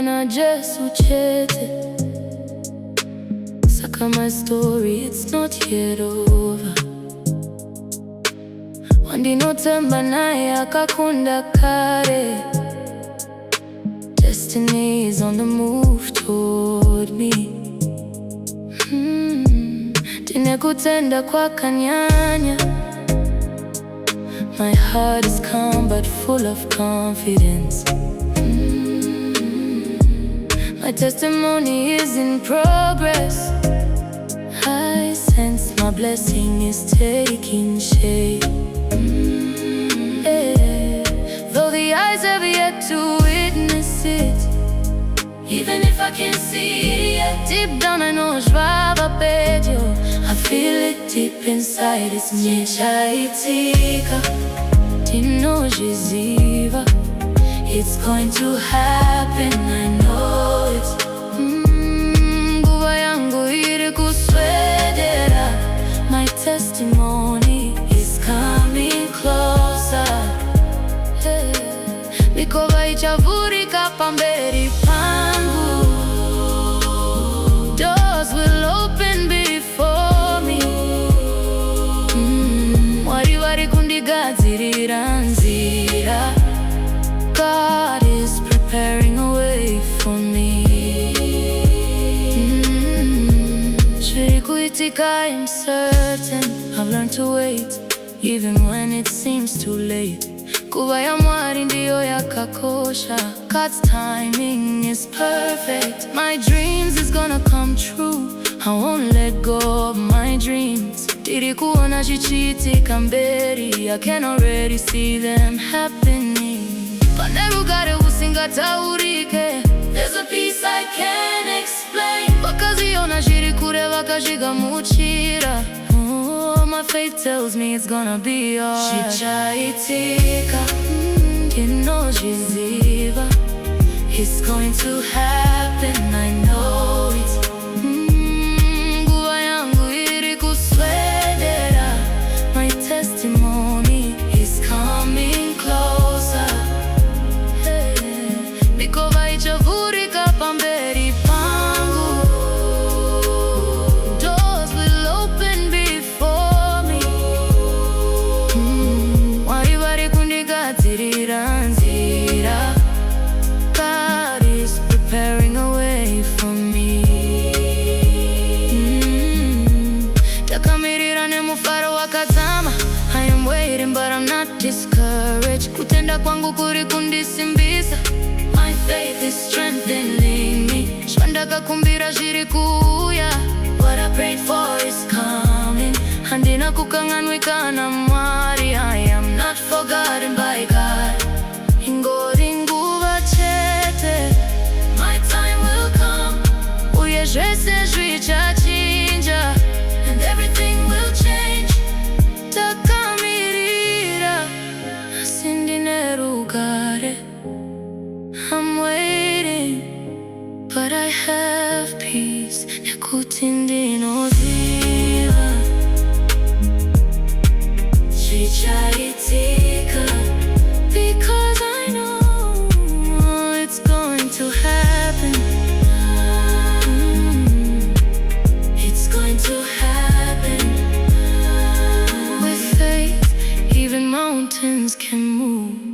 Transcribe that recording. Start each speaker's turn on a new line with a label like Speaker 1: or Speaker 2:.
Speaker 1: na Jesu chete. Saka my story, it's not yet over. Wandinotemba naye akakunda kare. Destiny is on the move toward me. Tinekutenda kwa kanyanya. My heart is calm but full of confidence. My testimony is in progress. I sense my blessing is taking shape. Though the eyes have yet to witness it, even if I can't see it yet, deep down I know Shvabapedio. I feel it deep inside, it's Nishaitika Tinojiziva. It's going to happen, I know it. Nguva yangu iri kuswedera. My testimony is coming closer. Mikova ichavurika pamberi pangu. Doors will open before me. Wari kundigadzirira nzira. God is preparing a way for me. Shirikuitika, I'm certain. I've learned to wait, even when it seems too late. Kuva ya mwari ndiyo yakakosha. God's timing is perfect. My dreams is gonna come true. I won't let go of my dreams. Tirikuona chichitika mberi. I can already see them happening. Panerugare usingataurike. There's a peace I can't explain. Vakaziona shiri kure vakashigamuchira. Oh, my faith tells me it's gonna be alright. Shichaitika, Tinojiziva. It's going to happen, I know it. Nguva yangu iri kuswedera. My testimony is coming closer. Mikova ichavurika pamberi pangu. Doors will open before me. Wari kundigadzirira nzira. God is preparing a way for me. Takamirira nemufaro wakadzama. I am waiting but I'm not discouraged. Kutenda kwangu kuri kundisimbisa. My faith is strengthening me. Shwandakakumbira shiri kuuya. What I prayed for is coming. Handina kukanganwika na mwari. I am not forgotten by God. Ingori nguva chete. My time will come. Uyezvese zvichachinja. And everything will change. Takamirira asindine rugare. I'm waiting, but I have peace. Nekuti ndinoziva zvichaitika, because I know it's going to happen. It's going to happen. With faith, even mountains can move.